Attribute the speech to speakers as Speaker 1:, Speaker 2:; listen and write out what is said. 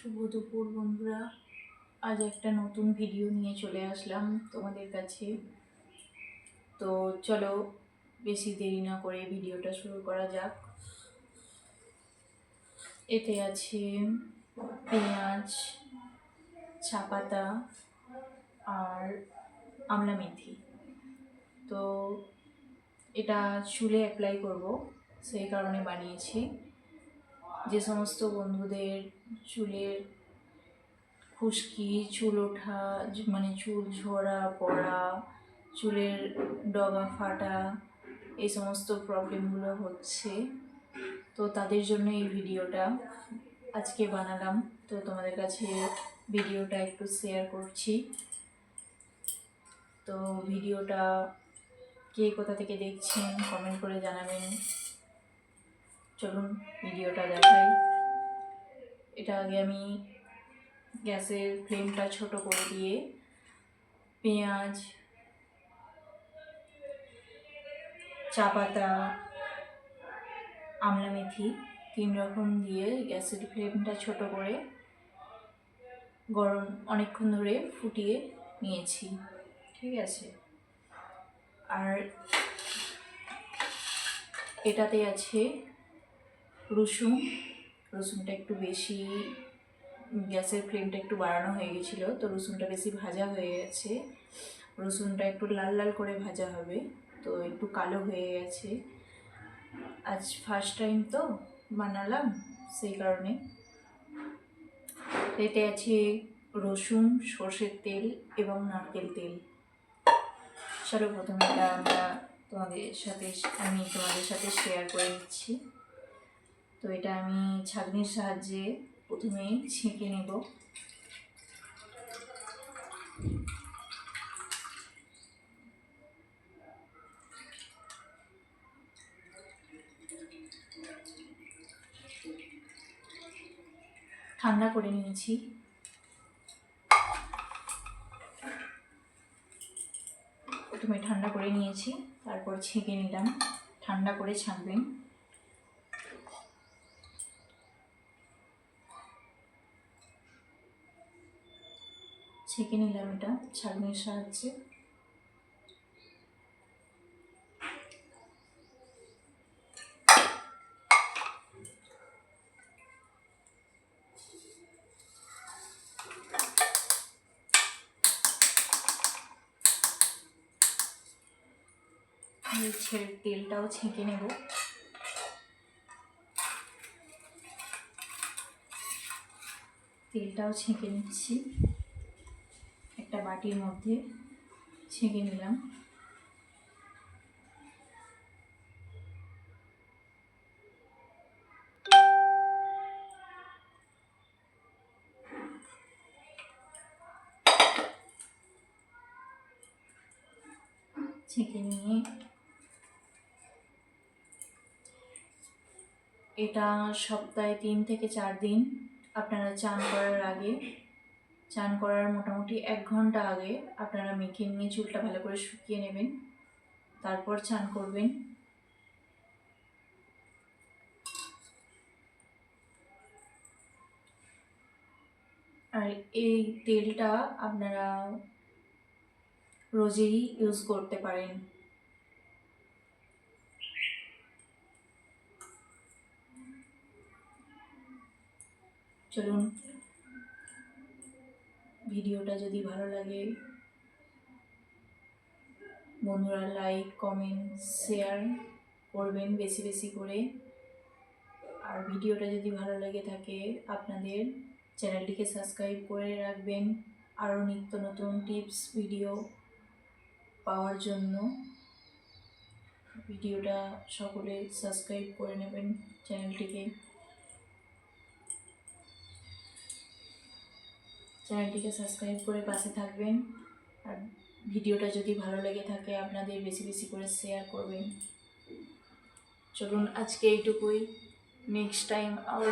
Speaker 1: শুভ দুপুর বন্ধুরা, আজ একটা নতুন ভিডিও নিয়ে চলে আসলাম তোমাদের কাছে। তো চলো বেশি দেরি না করে ভিডিওটা শুরু করা যাক। এতে আছে পেঁয়াজ, চা পাতা আর আমলা মেথি। তো এটা চুলে অ্যাপ্লাই করব, সেই কারণে বানিয়েছি। যে সমস্ত বন্ধুদের চুলের খুশকি, চুল ওঠা মানে চুল ঝরা পড়া, চুলের ডগা ফাটা, এই সমস্ত প্রবলেমগুলো হচ্ছে, তো তাদের জন্য এই ভিডিওটা আজকে বানালাম। তো তোমাদের কাছে ভিডিওটা একটু শেয়ার করছি। তো ভিডিওটা কে কোথা থেকে দেখছেন কমেন্ট করে জানাবেন। চলুন ভিডিওটা দেখাই। এটা আগে আমি গ্যাসের ফ্লেমটা ছোট করে দিয়ে পেঁয়াজ, চা পাতা, আমলা মেথি 3 রকম দিয়ে গ্যাসের ফ্লেমটা ছোট করে গরম অনেকক্ষণ ধরে ফুটিয়ে নিয়েছি, ঠিক আছে। আর এটাতে আছে রসুনটা একটু বেশি, গ্যাসের ফ্লেমটা একটু বাড়ানো হয়ে গেছিলো, তো রসুনটা বেশি ভাজা হয়ে গেছে। রসুনটা একটু লাল লাল করে ভাজা হবে, তো একটু কালো হয়ে গেছে। আজ ফার্স্ট টাইম তো বানালাম, সেই কারণে। এতে আছে রসুন, সর্ষের তেল এবং নারকেল তেল। চলো প্রথমে এটা আমি তোমাদের সাথে শেয়ার করে নিচ্ছি। তো এটা আমি ছাঁকনির সাহায্যে প্রথমে ছেঁকে নেব। ঠান্ডা করে নিয়েছি। প্রথমে ঠান্ডা করে নিয়েছি, তারপর ছেঁকে নিলাম। ঠান্ডা করে ছাঁকবেন। ছেঁকে নিলাম এটা ছাঁকনির সাহায্যে। তেলটাও ছেঁকে নেব। তেলটাও ছেঁকে নিচ্ছি, একটা বাটির মধ্যে ছেঁকে নিলাম। ছেঁকে নিয়ে এটা সপ্তাহে 3 থেকে 4 দিন আপনারা চান করার মোটামুটি 1 ঘন্টা আগে আপনারা মেখে নিয়ে চুলটা ভালো করে শুকিয়ে নেবেন, তারপর চান করবেন। আর এই তেলটা আপনারা রোজেই ইউজ করতে পারেন। চলুন, ভিডিওটা যদি ভালো লাগে বন্ধুরা লাইক, কমেন্ট, শেয়ার করবেন বেশি বেশি করে। আর ভিডিওটা যদি ভালো লেগে থাকে আপনাদের চ্যানেলটিকে সাবস্ক্রাইব করে রাখবেন আরও নিত্য নতুন টিপস ভিডিও পাওয়ার জন্য। ভিডিওটা সকলে সাবস্ক্রাইব করে নেবেন চ্যানেলটিকে সাবস্ক্রাইব করে পাশে থাকবেন। আর ভিডিওটা যদি ভালো লেগে থাকে আপনাদের বেশি বেশি করে শেয়ার করবেন। চলুন আজকে এইটুকুই। নেক্সট টাইম আবার